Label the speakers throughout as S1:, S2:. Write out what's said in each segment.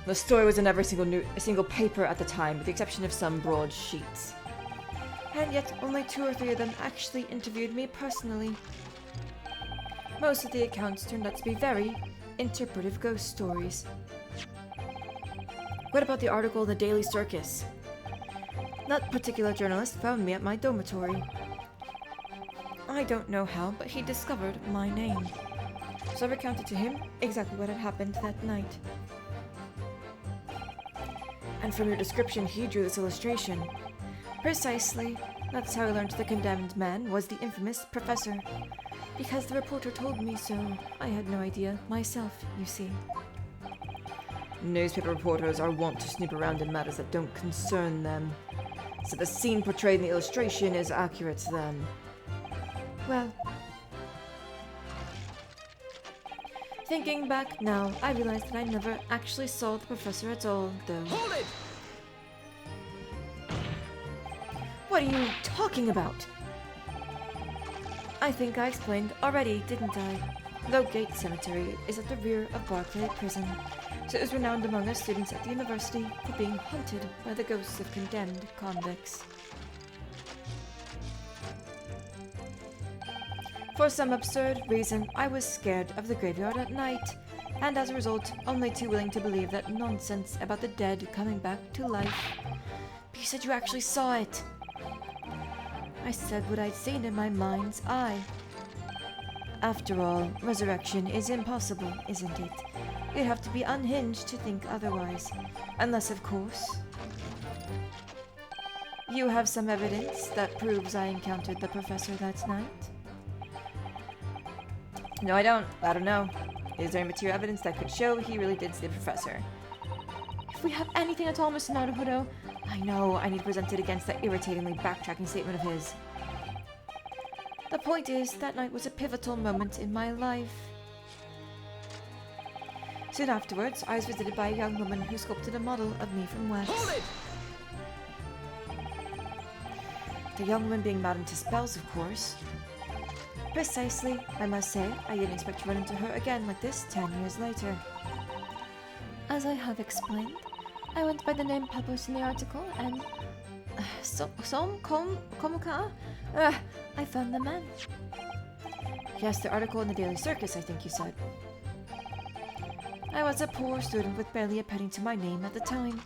S1: The story was in every single paper at the time, with the exception of some broadsheets. And yet, only 2 or 3 of them actually interviewed me personally. Most of the accounts turned out to be very interpretive ghost stories. What about the article in the Daily Circus? That particular journalist found me at my dormitory. I don't know how, but he discovered my name. So I recounted to him exactly what had happened that night. And from your description, he drew this illustration. Precisely. That's how I learned the condemned man was the infamous professor. Because the reporter told me so. I had no idea myself, you see. Newspaper reporters are wont to snoop around in matters that don't concern them. So the scene portrayed in the illustration is accurate then. Well, thinking back now, I realize that I never actually saw the professor at all, though.
S2: Hold it!
S1: What are you talking about? I think I explained already, didn't I? Logate Cemetery is at the rear of Barclay Prison, so it is renowned among us students at the university for being haunted by the ghosts of condemned convicts. For some absurd reason, I was scared of the graveyard at night, and as a result, only too willing to believe that nonsense about the dead coming back to life. But you said you actually saw it. I said what I'd seen in my mind's eye. After all, resurrection is impossible, isn't it? You'd have to be unhinged to think otherwise. Unless, of course, you have some evidence that proves I encountered the professor that night. No, I don't. I don't know. Is there any material evidence that could show he really did see the professor? If we have anything at all, Mr. Naruhodo, I know I need to present it against that irritatingly backtracking statement of his. The point is, that night was a pivotal moment in my life. Soon afterwards, I was visited by a young woman who sculpted a model of me from wax.
S2: Hold it!
S1: The young woman being Madame Tispel's, of course. Precisely, I must say, I didn't expect to run into her again like this 10 years later. As I have explained, I went by the name published in the article, and I found the man. Yes, the article in the Daily Circus, I think you said. I was a poor student with barely a penny to my name at the time.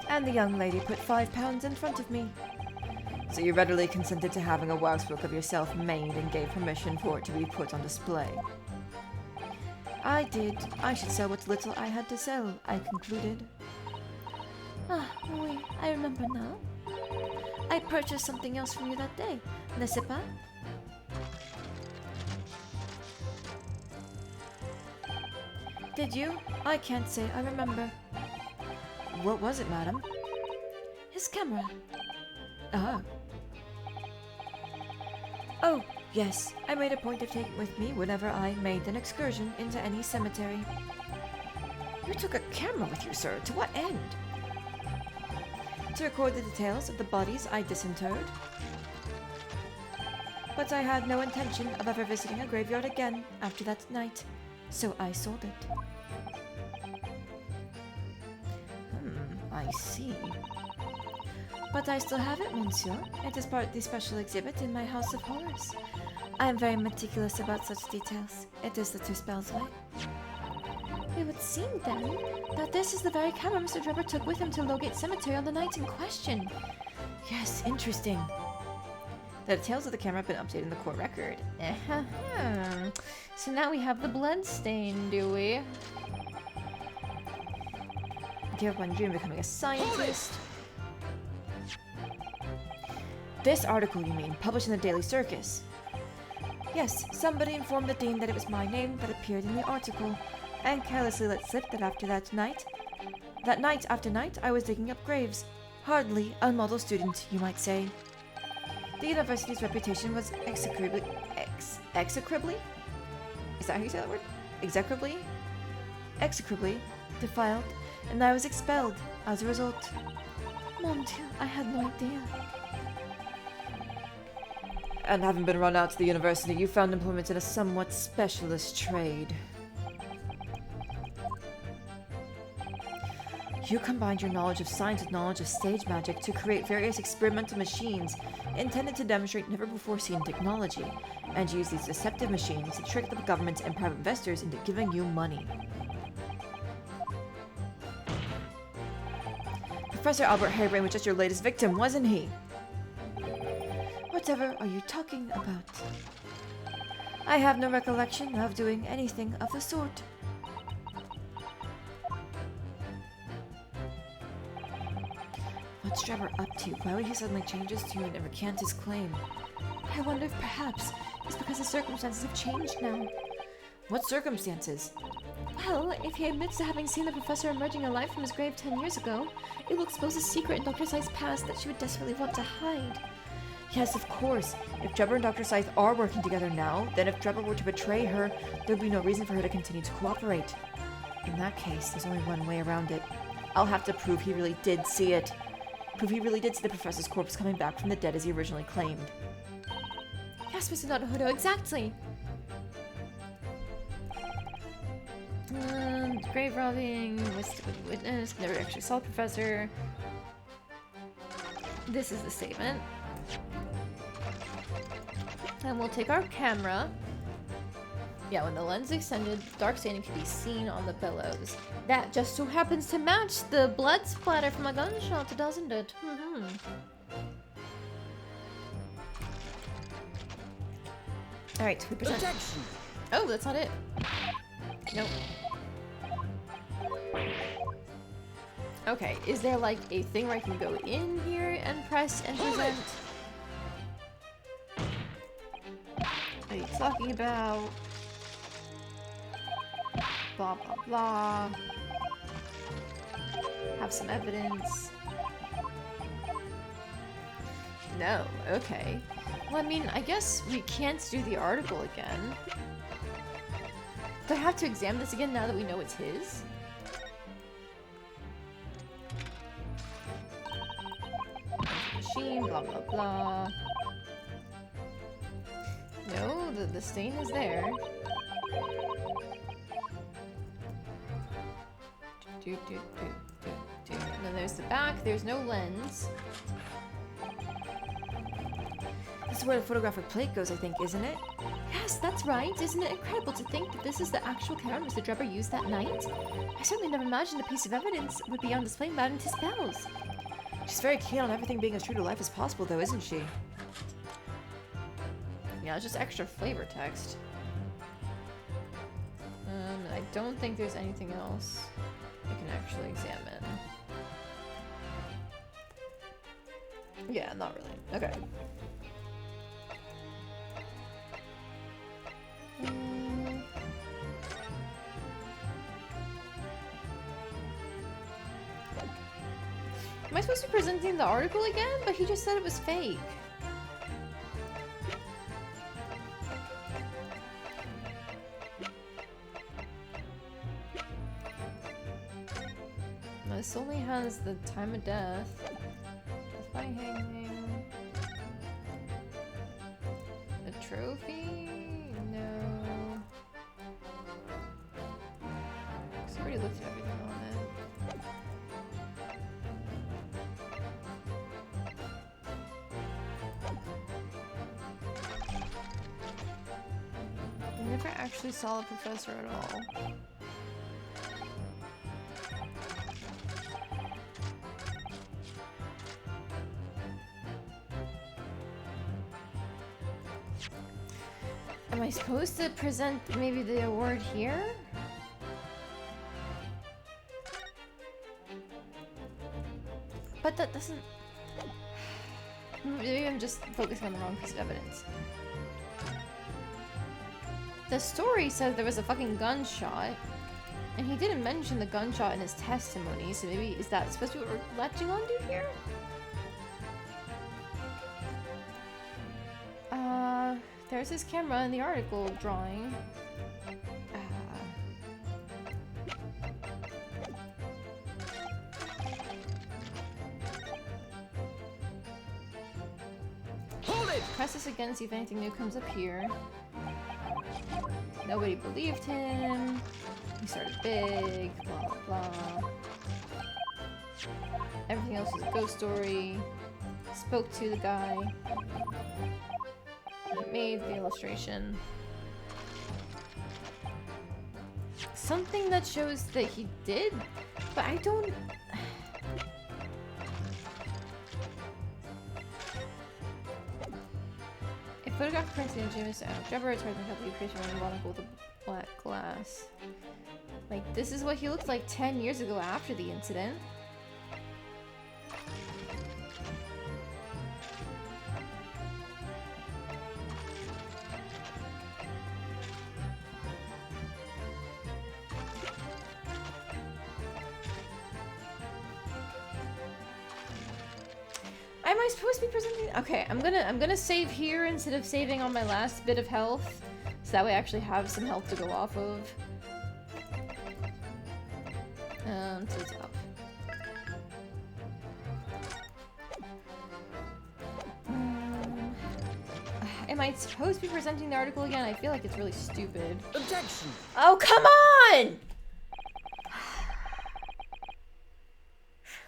S1: And the young lady put £5 in front of me. So you readily consented to having a waxwork of yourself made and gave permission for it to be put on display. I did. I should sell what little I had to sell, I concluded. Ah, oui, I remember now. I purchased something else from you that day, n'est-ce pas? Did you? I can't say I remember. What was it, madam? His camera. Ah. Oh, yes. I made a point of taking it with me whenever I made an excursion into any cemetery. You took a camera with you, sir. To what end? To record the details of the bodies I disinterred. But I had no intention of ever visiting a graveyard again after that night, so I sold it. I see. But I still have it, monsieur. It is part of the special exhibit in my House of Horrors. I am very meticulous about such details. It is the Tispel's way. It would seem, then, that this is the very camera Mr. Drebber took with him to Logate Cemetery on the night in question. Yes, interesting. The details of the camera have been updated in the court record. So now we have the blood stain, do we? Give up on dream of becoming a scientist. This article, you mean, published in the Daily Circus? Yes, somebody informed the dean that it was my name that appeared in the article, and carelessly let slip that after that night after night, I was digging up graves. Hardly a model student, you might say. The university's reputation was execrably... execrably? Is that how you say that word? Execrably? Execrably defiled, and I was expelled as a result. Mon Dieu, I had no idea. And having been run out to the university, you found employment in a somewhat specialist trade. You combined your knowledge of science with knowledge of stage magic to create various experimental machines intended to demonstrate never-before-seen technology, and use these deceptive machines to trick the government and private investors into giving you money. Professor Albert Harebrain was just your latest victim, wasn't he? Whatever are you talking about? I have no recollection of doing anything of the sort. What's Trevor up to? Why would he suddenly change his tune and recant his claim? I wonder if perhaps it's because the circumstances have changed now. What circumstances? Well, if he admits to having seen the professor emerging alive from his grave 10 years ago, it will expose a secret in Dr. Scythe's past that she would desperately want to hide. Yes, of course. If Trevor and Dr. Scythe are working together now, then if Trevor were to betray her, there would be no reason for her to continue to cooperate. In that case, there's only one way around it. I'll have to prove he really did see it. Prove he really did see the professor's corpse coming back from the dead as he originally claimed. Yes, Mr. Naruhodo, exactly! Grave robbing, witness, never actually saw the professor. This is the statement. And we'll take our camera. Yeah, when the lens extended, dark staining can be seen on the billows. That just so happens to match the blood splatter from a gunshot, doesn't it? Alright, we present.
S2: Objection.
S1: Oh, that's not it. Nope. Okay, is there like a thing where I can go in here and press and present? What are you talking about? Blah blah blah. Have some evidence. No, okay. Well, I mean, I guess we can't do the article again. Do I have to examine this again now that we know it's his? Machine, blah blah blah. No, the stain is there. And then there's the back, there's no lens. This is where the photographic plate goes, I think, isn't it? Yes, that's right. Isn't it incredible to think that this is the actual camera Mr. Drebber used that night? I certainly never imagined a piece of evidence would be on display without his spells. She's very keen on everything being as true to life as possible, though, isn't she? Yeah, it's just extra flavor text. I don't think there's anything else I can actually examine. Yeah, not really. Okay. Am I supposed to be presenting the article again? But he just said it was fake. This only has the time of death. Death by hanging. A trophy? No. I've already looked at everything on it. I never actually saw the professor at all. Am I supposed to present maybe the award here? But that doesn't... Maybe I'm just focusing on the wrong piece of evidence. The story says there was a fucking gunshot, and he didn't mention the gunshot in his testimony, so maybe is that supposed to be what we're latching onto here? There's his camera in the article drawing.
S2: Hold it!
S1: Press this again, see if anything new comes up here. Nobody believed him. He started big, blah blah blah.
S2: Everything else was a ghost story. Spoke to the guy. Made the illustration. Something that shows that he did, but I don't... A photograph prints the James out. Trevor returned the couple of creation on the bottom with the black glass. Like, this is what he looked like 10 years ago after the incident. Am I supposed to be presenting? Okay, I'm gonna save here instead of saving on my last bit of health, so that way I actually have some health to go off of. To the top. Am I supposed to be presenting the article again? I feel like it's really stupid.
S3: Objection!
S2: Oh, come on!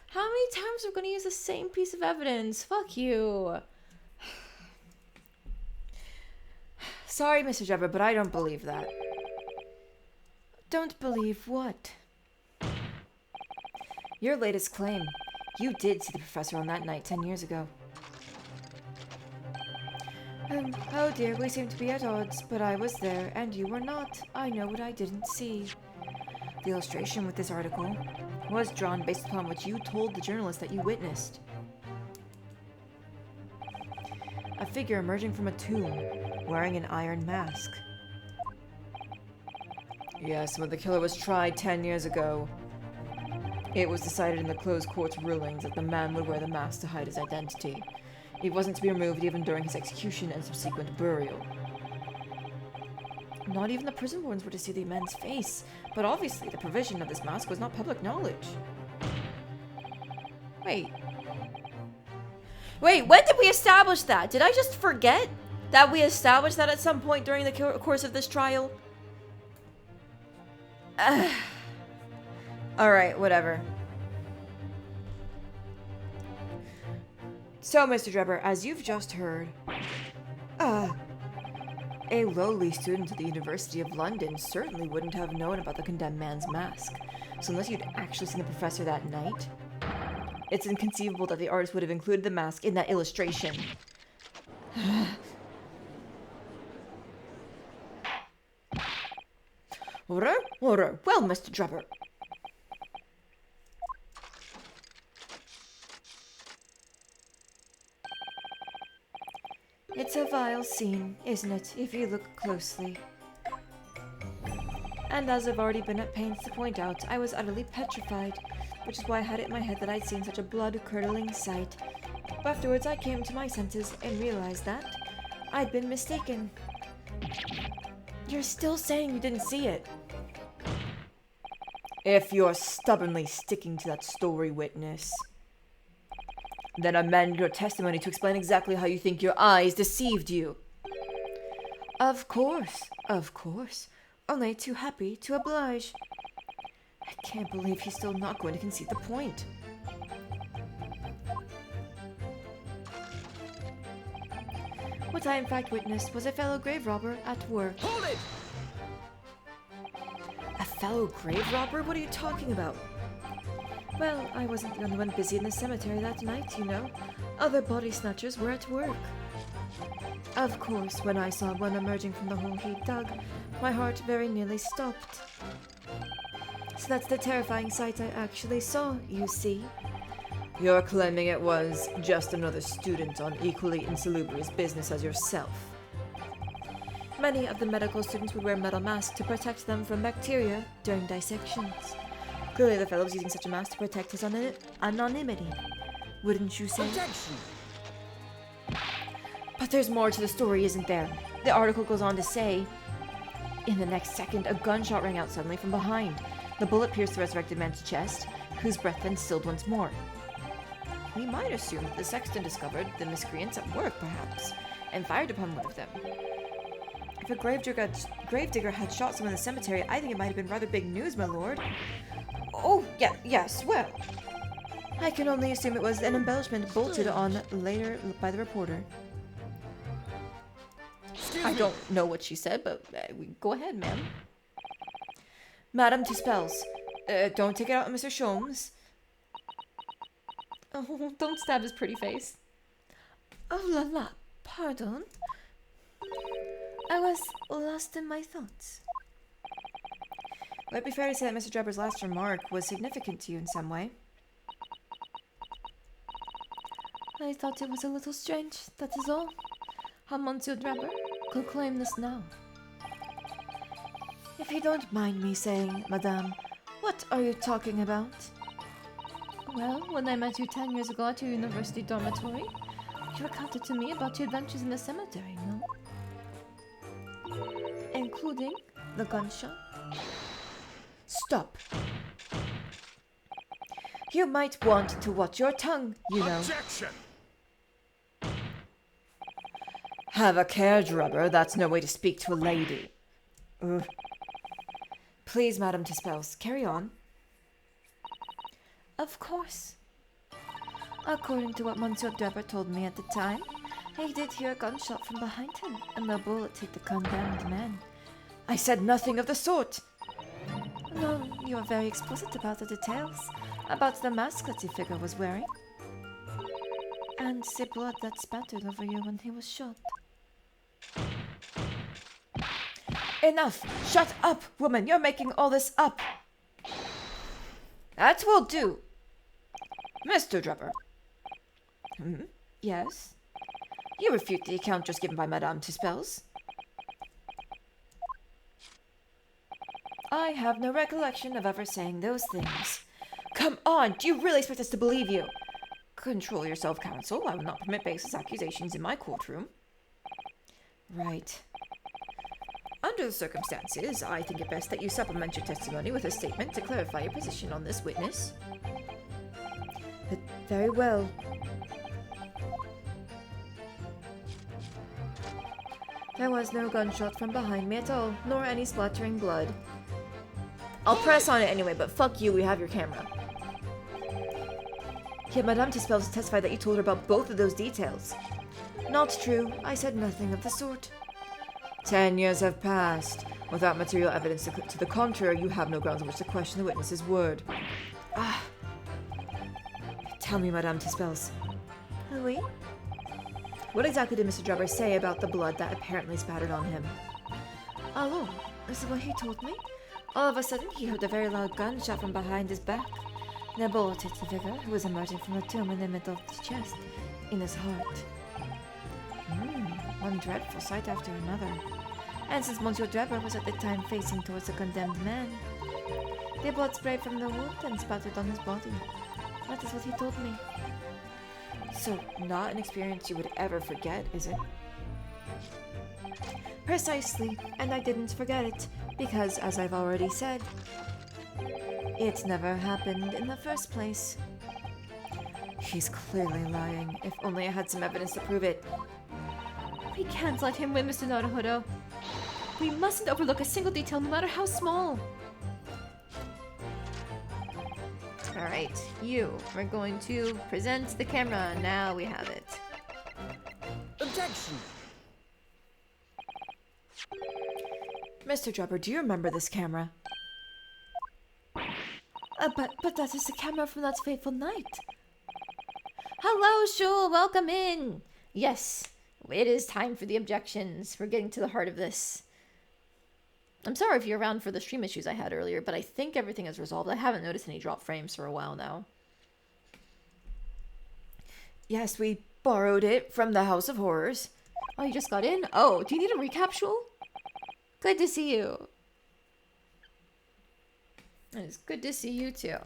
S2: How many times are we going to use the same piece of evidence? Fuck you.
S1: Sorry, Mr. Trevor, but I don't believe that. Don't believe what? Your latest claim. You did see the professor on that night 10 years ago. Oh dear, we seem to be at odds, but I was there, and you were not. I know what I didn't see. The illustration with this article was drawn based upon what you told the journalist that you witnessed. A figure emerging from a tomb, wearing an iron mask. Yes, when the killer was tried 10 years ago, it was decided in the closed court's rulings that the man would wear the mask to hide his identity. It wasn't to be removed even during his execution and subsequent burial. Not even the prison wards were to see the man's face, but obviously the provision of this mask was not public knowledge. Wait, when did we establish that? Did I just forget that we established that at some point during the course of this trial? Alright, whatever. So, Mr. Drebber, as you've just heard, a lowly student at the University of London certainly wouldn't have known about the condemned man's mask. So unless you'd actually seen the professor that night, it's inconceivable that the artist would have included the mask in that illustration. Order? Order. Well, Mr. Drebber. It's a vile scene, isn't it, if you look closely? And as I've already been at pains to point out, I was utterly petrified, which is why I had it in my head that I'd seen such a blood-curdling sight. But afterwards I came to my senses and realized that I'd been mistaken. You're still saying you didn't see it? If you're stubbornly sticking to that story, witness, then amend your testimony to explain exactly how you think your eyes deceived you. Of course. Only too happy to oblige. I can't believe he's still not going to concede the point. What I in fact witnessed was a fellow grave robber at work.
S3: Hold it!
S1: A fellow grave robber? What are you talking about? Well, I wasn't the only one busy in the cemetery that night, you know. Other body snatchers were at work. Of course, when I saw one emerging from the hole he dug, my heart very nearly stopped. So that's the terrifying sight I actually saw, you see. You're claiming it was just another student on equally insalubrious business as yourself. Many of the medical students would wear metal masks to protect them from bacteria during dissections. Clearly the fellow was using such a mask to protect his anonymity. Wouldn't you say?
S3: Objection!
S1: But there's more to the story, isn't there? The article goes on to say, in the next second, a gunshot rang out suddenly from behind. The bullet pierced the resurrected man's chest, whose breath then stilled once more. We might assume that the sexton discovered the miscreants at work, perhaps, and fired upon one of them. If a gravedigger had shot someone in the cemetery, I think it might have been rather big news, my lord. Oh, yes, well. I can only assume it was an embellishment bolted on later by the reporter.
S2: I don't know what she said, but go ahead, ma'am.
S1: Madame Tispels, don't take it out on Mr. Sholmes.
S2: Oh, don't stab his pretty face.
S1: Oh la la, pardon. I was lost in my thoughts. Would it be fair to say that Mr. Drebber's last remark was significant to you in some way? I thought it was a little strange, that is all. How Monsieur Drebber could claim this now. If you don't mind me saying, Madame, what are you talking about? Well, when I met you 10 years ago at your university dormitory, you recounted to me about your adventures in the cemetery, no? Including the gunshot? Stop. You might want to watch your tongue, you know.
S3: Objection!
S1: Have a care, Drebber. That's no way to speak to a lady. Ugh. Please, Madame Tispels, carry on. Of course. According to what Monsieur Drebber told me at the time, he did hear a gunshot from behind him, and the bullet hit the condemned man. I said nothing of the sort. No, you are very explicit about the details, about the mask that the figure was wearing, and the blood that spattered over you when he was shot. Enough! Shut up, woman! You're making all this up! That will do! Mr. Drebber. Yes? You refute the account just given by Madame Tispels? I have no recollection of ever saying those things. Come on! Do you really expect us to believe you? Control yourself, counsel. I will not permit baseless accusations in my courtroom. Right. Under the circumstances, I think it best that you supplement your testimony with a statement to clarify your position on this witness. Very well. There was no gunshot from behind me at all, nor any splattering blood. I'll press on it anyway, but fuck you, we have your camera. Yet Madame Tispels testified that you told her about both of those details. Not true. I said nothing of the sort. 10 years have passed. Without material evidence to the contrary, you have no grounds on which to question the witness's word. Ah. Tell me, Madame Tispels. Oui? What exactly did Mr. Drebber say about the blood that apparently spattered on him? Oh, this is what he told me. All of a sudden, he heard a very loud gunshot from behind his back. And a bullet hit the figure who was emerging from the tomb in the middle of the chest, in his heart. One dreadful sight after another. And since Monsieur Drebber was at the time facing towards the condemned man, the blood sprayed from the wound and spattered on his body. That is what he told me. So, not an experience you would ever forget, is it? Precisely, and I didn't forget it, because, as I've already said, it never happened in the first place. He's clearly lying. If only I had some evidence to prove it.
S2: We can't let him win, Mr. Naruhodo. We mustn't overlook a single detail, no matter how small. Alright, you are going to present the camera. Now we have it.
S3: Objection!
S1: Mr. Drebber, do you remember this camera? But that is the camera from that fateful night.
S2: Hello, Shul. Welcome in. Yes, it is time for the objections. We're getting to the heart of this. I'm sorry if you're around for the stream issues I had earlier, but I think everything is resolved. I haven't noticed any drop frames for a while now.
S1: Yes, we borrowed it from the House of Horrors.
S2: Oh, you just got in? Oh, do you need a recap, Shul? Good to see you. It's good to see you too.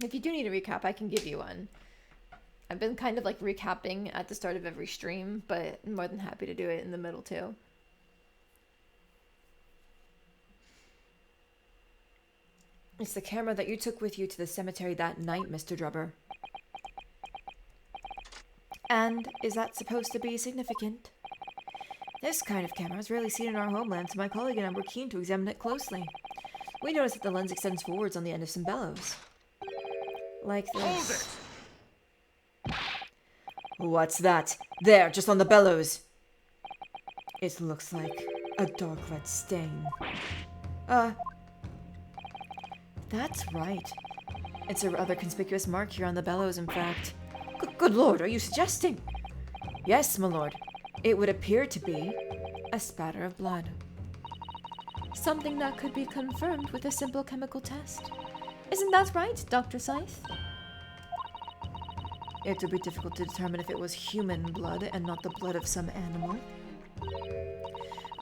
S2: If you do need a recap, I can give you one. I've been kind of like recapping at the start of every stream, but I'm more than happy to do it in the middle too.
S1: It's the camera that you took with you to the cemetery that night, Mr. Drebber. And is that supposed to be significant? This kind of camera is rarely seen in our homeland, so my colleague and I were keen to examine it closely. We noticed that the lens extends forwards on the end of some bellows. Like this.
S3: Hold it!
S1: What's that? There, just on the bellows. It looks like a dark red stain. That's right. It's a rather conspicuous mark here on the bellows, in fact. Good lord, are you suggesting? Yes, my lord. It would appear to be a spatter of blood.
S2: Something that could be confirmed with a simple chemical test. Isn't that right, Dr. Scythe?
S1: It would be difficult to determine if it was human blood and not the blood of some animal.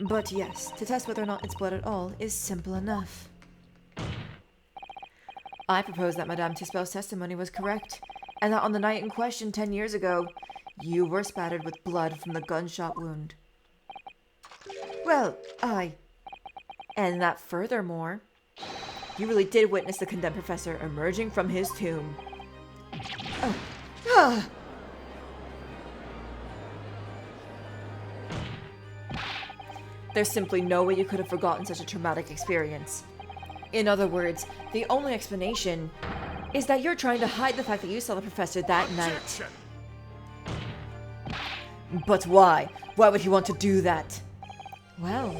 S1: But yes, to test whether or not it's blood at all is simple enough. I propose that Madame Tispel's testimony was correct, and that on the night in question 10 years ago, you were spattered with blood from the gunshot wound. Well, and that furthermore, you really did witness the condemned professor emerging from his tomb. There's simply no way you could have forgotten such a traumatic experience. In other words, the only explanation is that you're trying to hide the fact that you saw the professor that night.
S3: Objection!
S1: But why? Why would he want to do that? Well,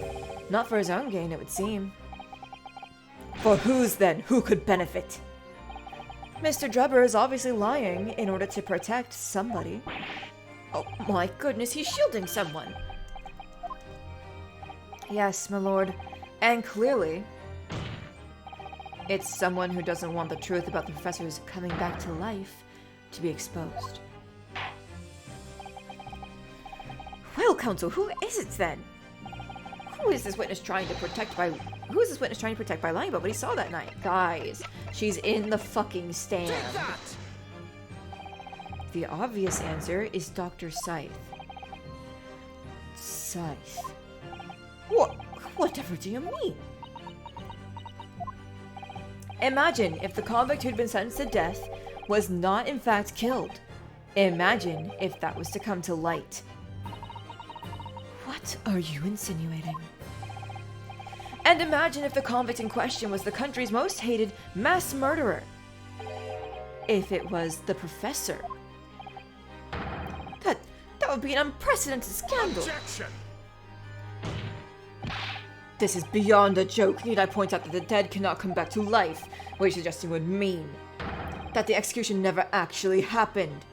S1: not for his own gain, it would seem. For whose then? Who could benefit? Mr. Drebber is obviously lying in order to protect somebody. Oh my goodness, he's shielding someone. Yes, my lord. And clearly, it's someone who doesn't want the truth about the professor's coming back to life to be exposed. Well, Counsel, who is it then? Who is this witness trying to protect by lying about what he saw that night? Guys, she's in the fucking stand.
S3: Take that!
S1: The obvious answer is Dr. Scythe. Scythe. Whatever do you mean? Imagine if the convict who'd been sentenced to death was not in fact killed. Imagine if that was to come to light. What are you insinuating? And imagine if the convict in question was the country's most hated mass murderer. If it was the professor. That would be an unprecedented scandal.
S3: Objection!
S1: This is beyond a joke. Need I point out that the dead cannot come back to life? What you're suggesting would mean that the execution never actually happened.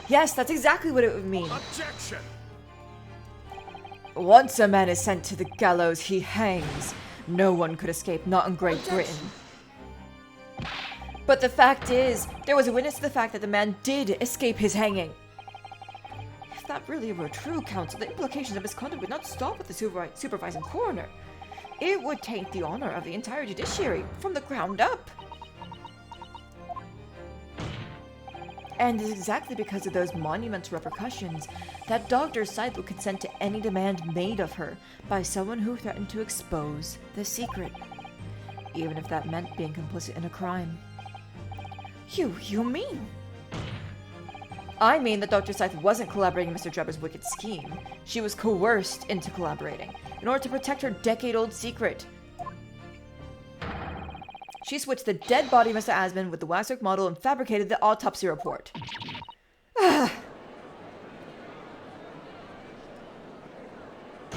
S1: Yes, that's exactly what it would mean.
S3: Objection!
S1: Once a man is sent to the gallows, he hangs. No one could escape, not in Great Britain. But the fact is, there was a witness to the fact that the man did escape his hanging. If that really were true, Counsel, the implications of misconduct would not stop with the supervising coroner. It would taint the honor of the entire judiciary from the ground up. And it is exactly because of those monumental repercussions that Dr. Scythe would consent to any demand made of her by someone who threatened to expose the secret, even if that meant being complicit in a crime. You mean? I mean that Dr. Scythe wasn't collaborating in Mr. Drebber's wicked scheme. She was coerced into collaborating in order to protect her decade-old secret. She switched the dead body of Mr. Asman with the waxwork model and fabricated the autopsy report.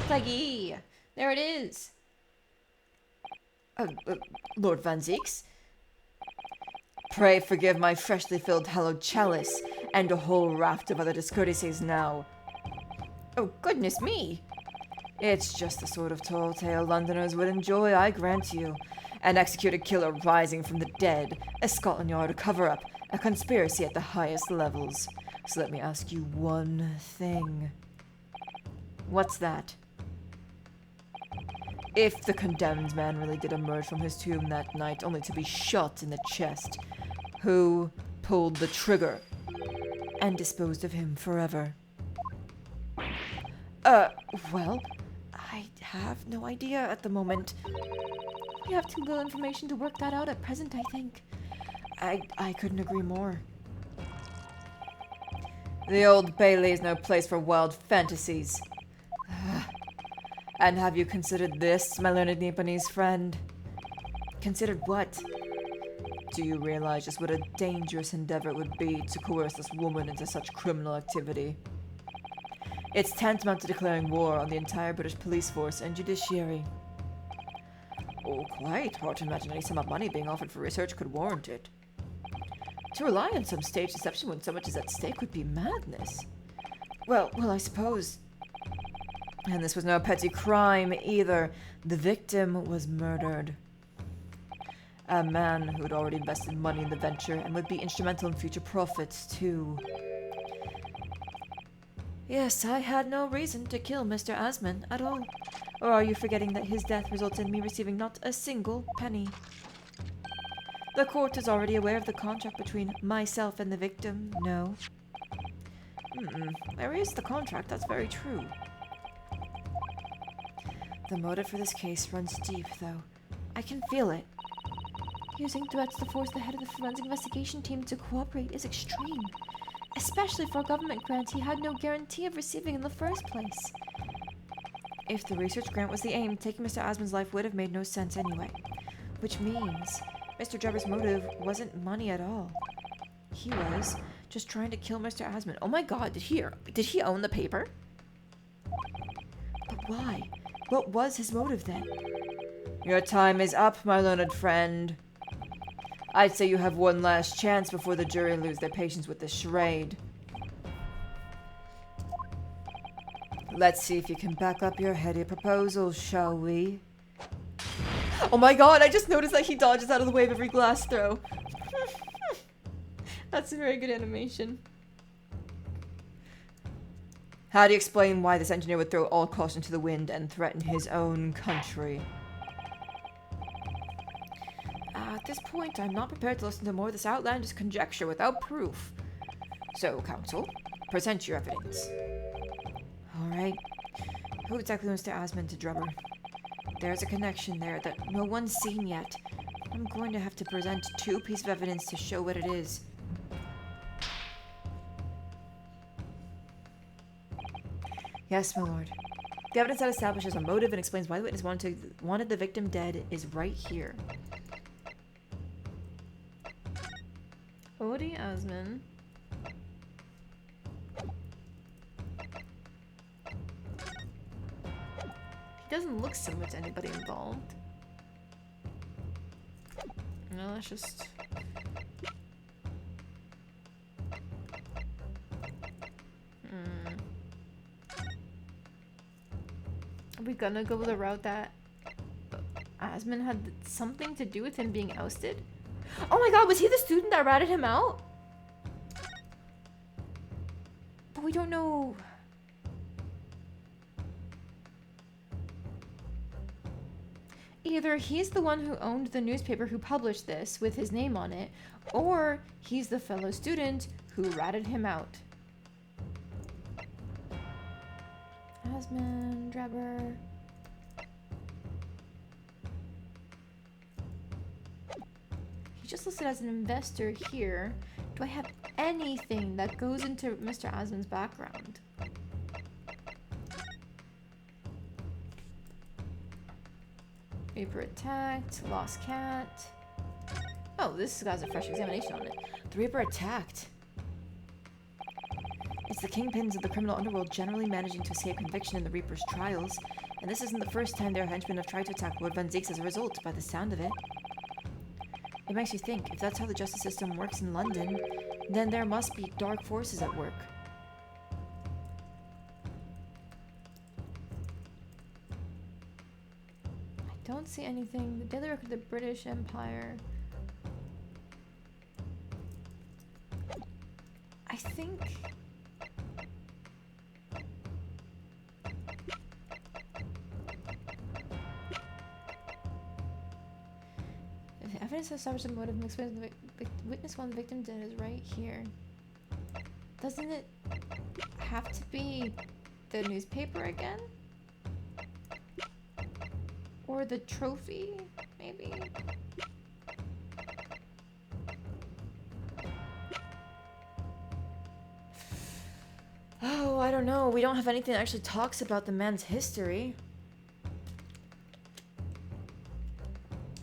S2: Peggy, there it is.
S1: Lord Van Zeeks? Pray forgive my freshly filled hallowed chalice and a whole raft of other discourtesies now. Oh, goodness me! It's just the sort of tall tale Londoners would enjoy, I grant you. An executed killer rising from the dead, a Scotland Yard cover-up, a conspiracy at the highest levels. So let me ask you one thing. What's that? If the condemned man really did emerge from his tomb that night only to be shot in the chest, who pulled the trigger and disposed of him forever? Well, I have no idea at the moment.
S2: We have too little information to work that out at present, I think.
S1: I couldn't agree more. The Old Bailey is no place for wild fantasies. And have you considered this, my learned Nipponese friend? Considered what? Do you realize just what a dangerous endeavor it would be to coerce this woman into such criminal activity? It's tantamount to declaring war on the entire British police force and judiciary. Oh, quite hard to imagine any sum of money being offered for research could warrant it. To rely on some stage deception when so much is at stake would be madness. Well, I suppose. And this was no petty crime either. The victim was murdered. A man who had already invested money in the venture and would be instrumental in future profits, too. Yes, I had no reason to kill Mr. Asman at all. Or are you forgetting that his death resulted in me receiving not a single penny? The court is already aware of the contract between myself and the victim, no? I raised the contract, that's very true. The motive for this case runs deep, though. I can feel it. Using threats to force the head of the forensic investigation team to cooperate is extreme. Especially for a government grant he had no guarantee of receiving in the first place. If the research grant was the aim, taking Mr. Asman's life would have made no sense anyway. Which means Mr. Drebber's motive wasn't money at all. He was just trying to kill Mr. Asman. Oh my god, did he own the paper? But why? What was his motive then? Your time is up, my learned friend. I'd say you have one last chance before the jury lose their patience with the charade. Let's see if you can back up your heady proposals, shall we? Oh my god, I just noticed that he dodges out of the way of every glass throw. That's a very good animation. How do you explain why this engineer would throw all caution to the wind and threaten his own country? At this point, I'm not prepared to listen to more of this outlandish conjecture without proof. So, counsel, present your evidence. Alright. Who exactly Mr. Asman to Drebber? There's a connection there that no one's seen yet. I'm going to have to present 2 pieces of evidence to show what it is. Yes, my lord. The evidence that establishes a motive and explains why the witness wanted the victim dead is right here.
S2: Odie Asman. He doesn't look similar to anybody involved. No, that's just... Are we gonna go the route that Asman had something to do with him being ousted? Oh my god, was he the student that ratted him out? But we don't know. Either he's the one who owned the newspaper who published this with his name on it, or he's the fellow student who ratted him out. Asman, Drebber. He's just listed as an investor here. Do I have anything that goes into Mr. Asman's background? Reaper attacked, lost cat. Oh, this has a fresh examination on it.
S1: The Reaper attacked. It's the kingpins of the criminal underworld generally managing to escape conviction in the Reaper's trials, and this isn't the first time their henchmen have tried to attack Lord Van Zeeks as a result, by the sound of it. It makes you think, if that's how the justice system works in London, then there must be dark forces at work.
S2: I don't see anything. The Daily Record of the British Empire. I think... The evidence establishes the motive and explains the witness one victim dead is right here. Doesn't it have to be the newspaper again? Or the trophy, maybe?
S1: I don't know. We don't have anything that actually talks about the man's history.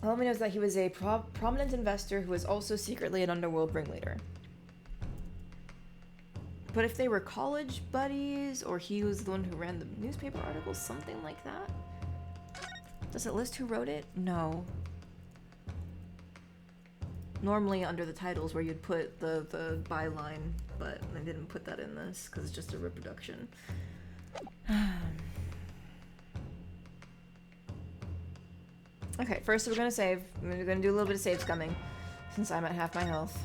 S1: All we know is that he was a prominent investor who was also secretly an underworld ringleader. But if they were college buddies, or he was the one who ran the newspaper articles, something like that. Does it list who wrote it? No. Normally under the titles where you'd put the byline, but I didn't put that in this because it's just a reproduction. Okay, first we're gonna save. We're gonna do a little bit of save scumming, since I'm at half my health.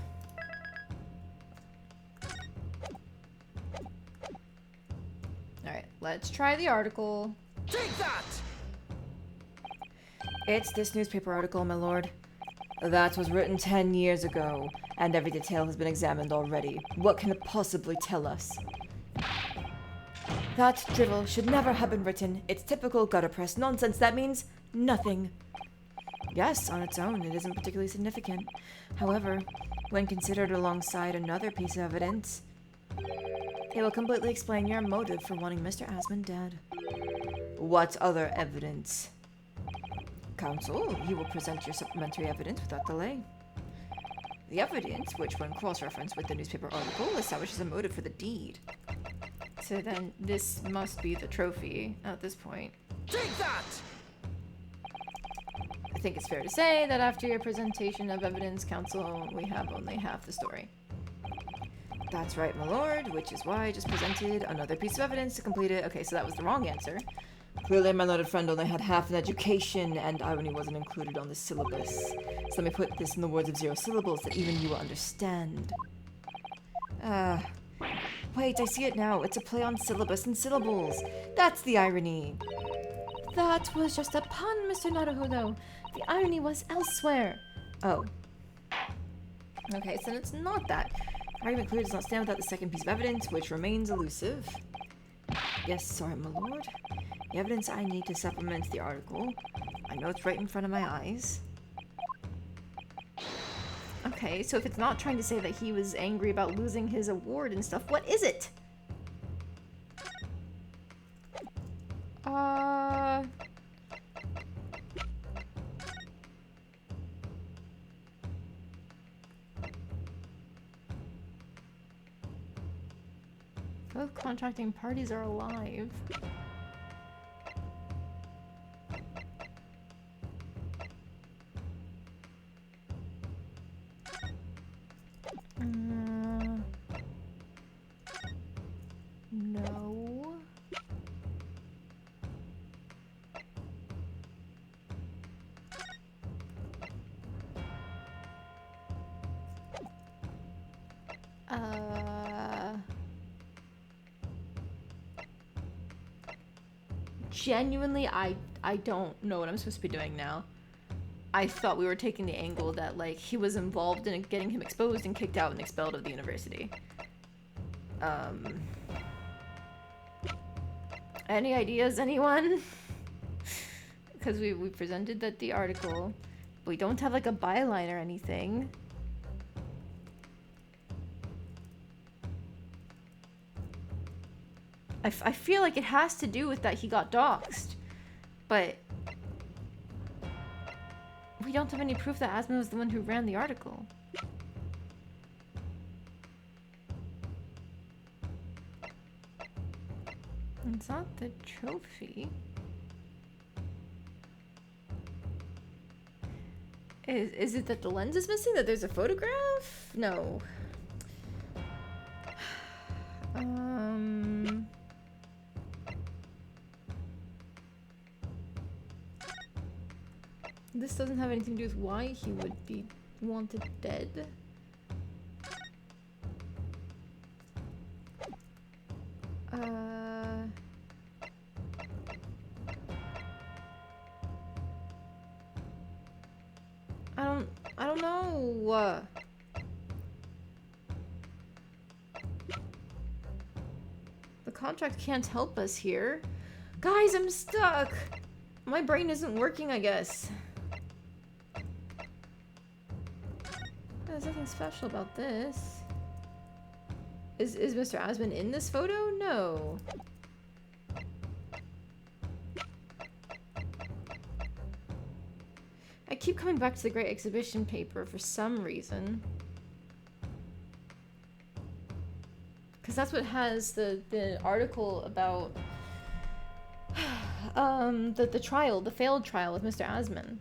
S2: Alright, let's try the article.
S3: Take that!
S1: It's this newspaper article, my lord. That was written 10 years ago, and every detail has been examined already. What can it possibly tell us? That drivel should never have been written. It's typical gutter press nonsense. That means nothing. Yes, on its own, it isn't particularly significant. However, when considered alongside another piece of evidence, it will completely explain your motive for wanting Mr. Asmund dead. What other evidence? Counsel, you will present your supplementary evidence without delay. The evidence, which when cross-referenced with the newspaper article, establishes a motive for the deed.
S2: So then this must be the trophy at this point.
S3: Take that!
S2: I think it's fair to say that after your presentation of evidence, counsel, we have only half the story.
S1: That's right, my lord, which is why I just presented another piece of evidence to complete it. Okay, so that was the wrong answer. Clearly, my learned friend only had half an education, and irony wasn't included on the syllabus. So let me put this in the words of 0 syllables that even you will understand. Wait, I see it now. It's a play on syllabus and syllables. That's the irony.
S2: That was just a pun, Mr. Naruhodo. The irony was elsewhere.
S1: Oh.
S2: Okay, so it's not that.
S1: Argument clear does not stand without the second piece of evidence, which remains elusive. Yes, sorry, my lord. The evidence I need to supplement the article. I know it's right in front of my eyes.
S2: Okay, so if it's not trying to say that he was angry about losing his award and stuff, what is it? Both contracting parties are alive. No. Genuinely, I don't know what I'm supposed to be doing now. I thought we were taking the angle that, like, he was involved in getting him exposed and kicked out and expelled of the university. Any ideas, anyone? Because we presented that the article, but we don't have, like, a byline or anything. I feel like it has to do with that he got doxxed, but we don't have any proof that Asmund was the one who ran the article. It's not the trophy. Is it that the lens is missing? That there's a photograph? No. This doesn't have anything to do with why he would be wanted dead. I don't know. The contract can't help us here. Guys, I'm stuck. My brain isn't working, I guess. There's nothing special about this. Is Mr. Asman in this photo? No. I keep coming back to the Great Exhibition paper for some reason. Because that's what has the article about the trial, the failed trial of Mr. Asman.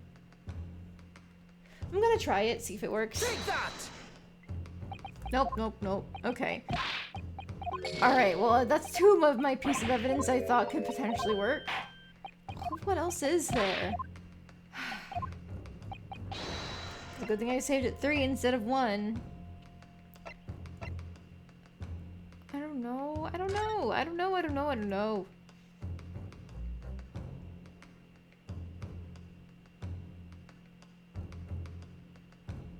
S2: I'm gonna try it, see if it works.
S3: Take that!
S2: Nope. Okay. Alright, well, that's two of my pieces of evidence I thought could potentially work. What else is there? It's a good thing I saved it 3 instead of 1. I don't know.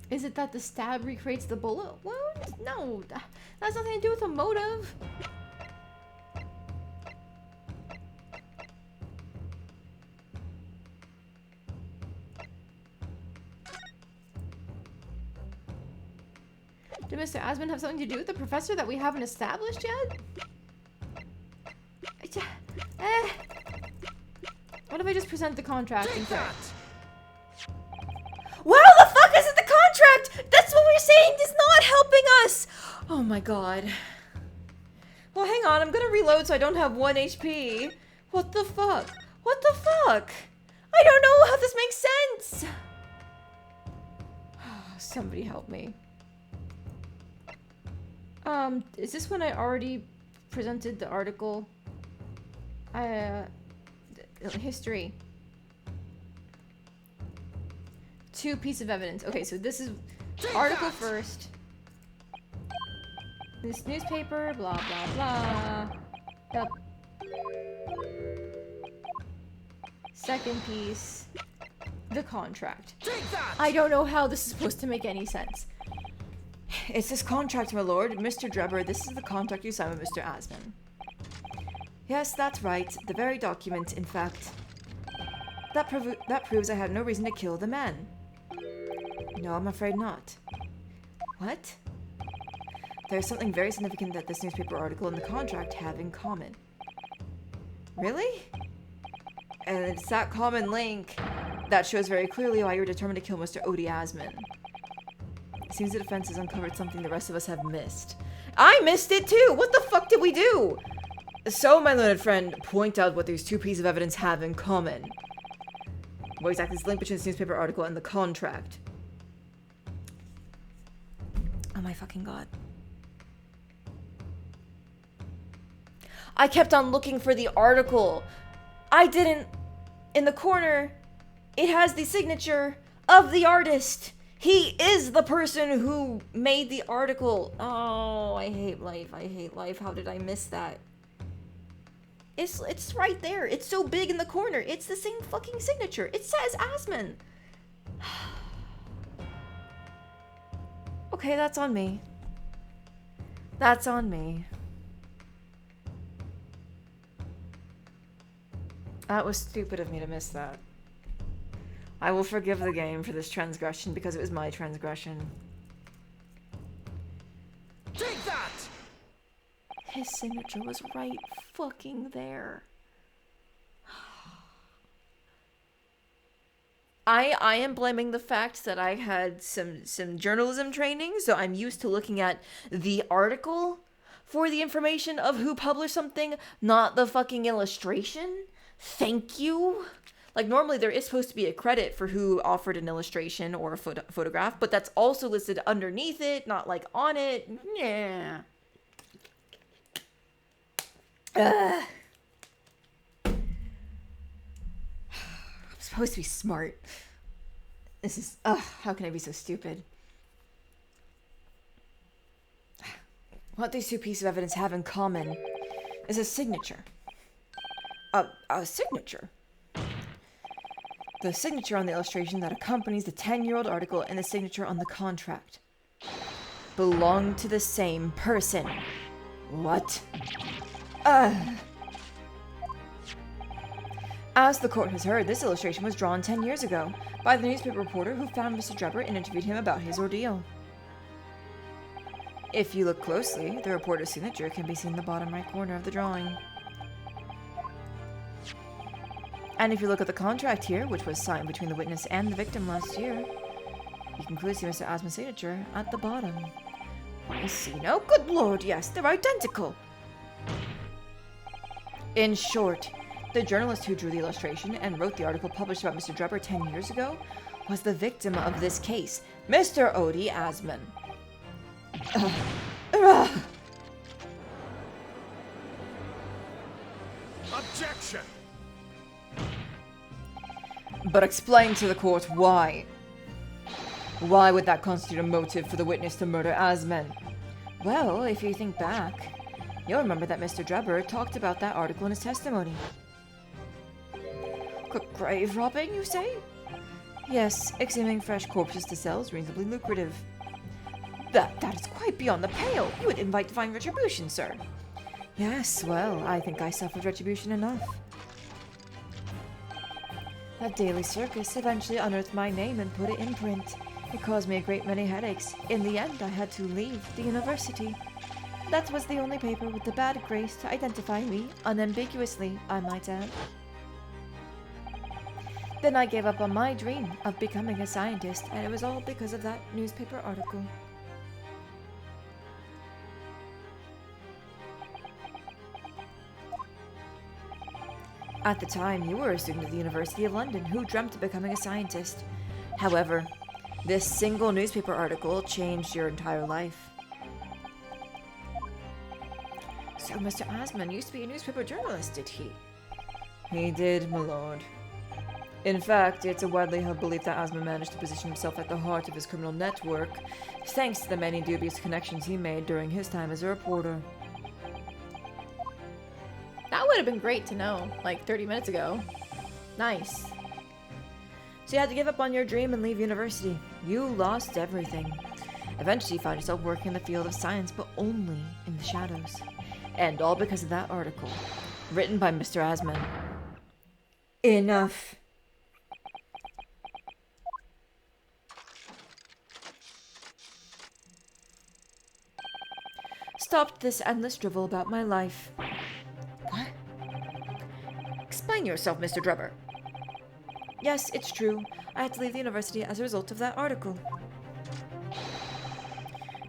S2: Is it that the stab recreates the bullet wound? No, that has nothing to do with the motive. Did Mr. Asman have something to do with the professor that we haven't established yet? What if I just present the contract and say?
S1: Wow, the fuck is it the contract? That's what we're saying is not helping us. Oh my god. Well, hang on, I'm gonna reload so I don't have 1 HP. What the fuck? What the fuck? I don't know how this makes sense. Somebody help me.
S2: Is this when I already presented the article? History. 2 pieces of evidence. Okay, so this is article first. This newspaper, blah, blah, blah. Yep. Second piece, the contract. I don't know how this is supposed to make any sense.
S1: It's this contract, my lord. Mr. Drebber, this is the contract you signed with Mr. Asman. Yes, that's right. The very document, in fact. That proves I had no reason to kill the man. No, I'm afraid not. What? There's something very significant that this newspaper article and the contract have in common. Really? And it's that common link that shows very clearly why you're determined to kill Mr. Odie Asman. It seems the defense has uncovered something the rest of us have missed. I missed it too! What the fuck did we do? So, my learned friend, point out what these 2 pieces of evidence have in common. What exactly is the link between this newspaper article and the contract? Oh my fucking god. I kept on looking for the article. I didn't... In the corner, it has the signature of the artist. He is the person who made the article. Oh, I hate life. I hate life. How did I miss that? It's right there. It's so big in the corner. It's the same fucking signature. It says Asman. Okay, that's on me. That's on me. That was stupid of me to miss that. I will forgive the game for this transgression because it was my transgression.
S3: Take that!
S1: His signature was right fucking there. I am blaming the fact that I had some journalism training, so I'm used to looking at the article for the information of who published something, not the fucking illustration. Thank you. Like, normally there is supposed to be a credit for who offered an illustration or a photograph, but that's also listed underneath it, not like on it. Yeah. I'm supposed to be smart. This is, how can I be so stupid? What these 2 pieces of evidence have in common is a signature. A signature. The signature on the illustration that accompanies the 10-year-old article and the signature on the contract belong to the same person. What? As the court has heard, this illustration was drawn 10 years ago by the newspaper reporter who found Mr. Drebber and interviewed him about his ordeal. If you look closely, the reporter's signature can be seen in the bottom right corner of the drawing. And if you look at the contract here, which was signed between the witness and the victim last year, you can clearly see Mr. Asman's signature at the bottom. I see now. Good lord, yes, they're identical. In short, the journalist who drew the illustration and wrote the article published about Mr. Drebber 10 years ago was the victim of this case, Mr. Odie Asman.
S3: Objection!
S1: But explain to the court why. Why would that constitute a motive for the witness to murder Asman? Well, if you think back, you'll remember that Mr. Drebber talked about that article in his testimony. Grave robbing, you say? Yes, exhuming fresh corpses to sell is reasonably lucrative. That is quite beyond the pale. You would invite divine retribution, sir. Yes, well, I think I suffered retribution enough. That daily circus eventually unearthed my name and put it in print. It caused me a great many headaches. In the end, I had to leave the university. That was the only paper with the bad grace to identify me, unambiguously, I might add. Then I gave up on my dream of becoming a scientist, and it was all because of that newspaper article. At the time, you were a student at the University of London who dreamt of becoming a scientist. However, this single newspaper article changed your entire life. So Mr. Asman used to be a newspaper journalist, did he? He did, my lord. In fact, it's a widely held belief that Asman managed to position himself at the heart of his criminal network, thanks to the many dubious connections he made during his time as a reporter.
S2: That would have been great to know, like 30 minutes ago. Nice.
S1: So you had to give up on your dream and leave university. You lost everything. Eventually you found yourself working in the field of science, but only in the shadows. And all because of that article, written by Mr. Asman. Enough. Stop this endless drivel about my life. What? Explain yourself, Mr. Drebber. Yes, it's true. I had to leave the university as a result of that article.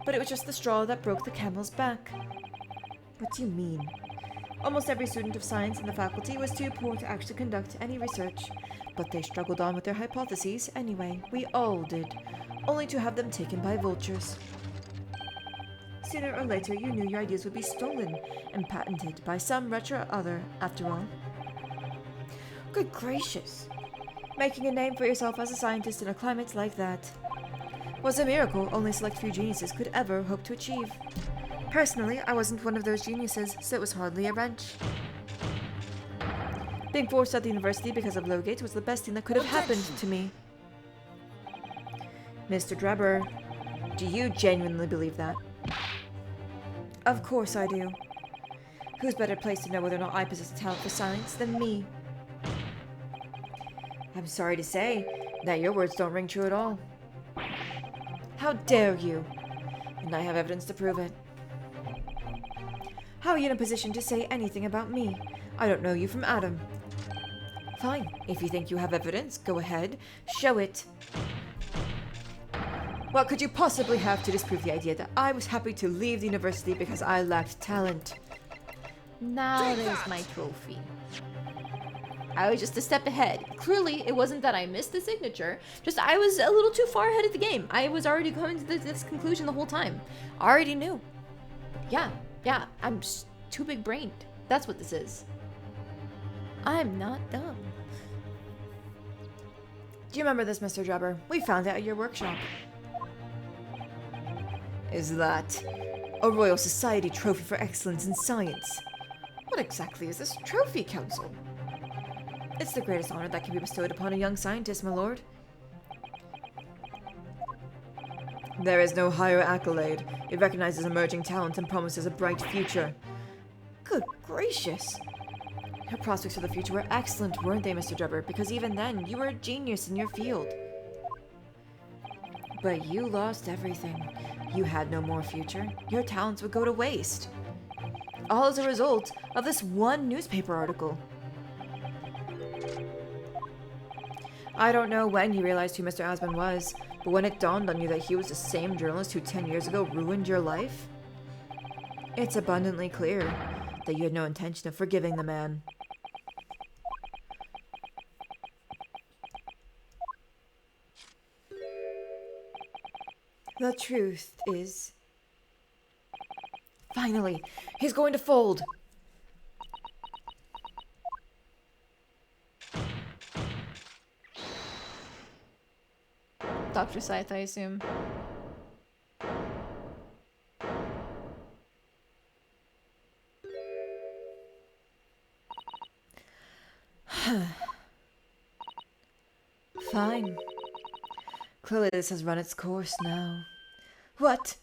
S1: But it was just the straw that broke the camel's back. What do you mean? Almost every student of science in the faculty was too poor to actually conduct any research. But they struggled on with their hypotheses anyway. We all did. Only to have them taken by vultures. Sooner or later, you knew your ideas would be stolen and patented by some wretch or other, after all. Good gracious. Making a name for yourself as a scientist in a climate like that was a miracle only select few geniuses could ever hope to achieve. Personally, I wasn't one of those geniuses, so it was hardly a wrench. Being forced out of the university because of Lowgate was the best thing that could have happened to me. Mr. Drebber, do you genuinely believe that? Of course I do. Who's better placed to know whether or not I possess a talent for science than me? I'm sorry to say that your words don't ring true at all. How dare you? And I have evidence to prove it. How are you in a position to say anything about me? I don't know you from Adam. Fine, if you think you have evidence, go ahead, show it. What could you possibly have to disprove the idea that I was happy to leave the university because I lacked talent?
S2: Now there's my trophy. I was just a step ahead. Clearly, it wasn't that I missed the signature, just I was a little too far ahead of the game. I was already coming to this conclusion the whole time. I already knew. Yeah, I'm just too big-brained. That's what this is. I'm not dumb.
S1: Do you remember this, Mr. Drebber? We found it at your workshop. Is that a Royal Society trophy for excellence in science? What exactly is this trophy, Council? It's the greatest honor that can be bestowed upon a young scientist, my lord. There is no higher accolade. It recognizes emerging talent and promises a bright future. Good gracious. Your prospects for the future were excellent, weren't they, Mr. Drebber? Because even then, you were a genius in your field. But you lost everything. You had no more future. Your talents would go to waste. All as a result of this one newspaper article. I don't know when you realized who Mr. Asman was, but when it dawned on you that he was the same journalist who 10 years ago ruined your life, it's abundantly clear that you had no intention of forgiving the man. The truth is... Finally, he's going to fold!
S2: Dr. Scythe, I assume.
S1: Fine. Clearly this has run its course now. What?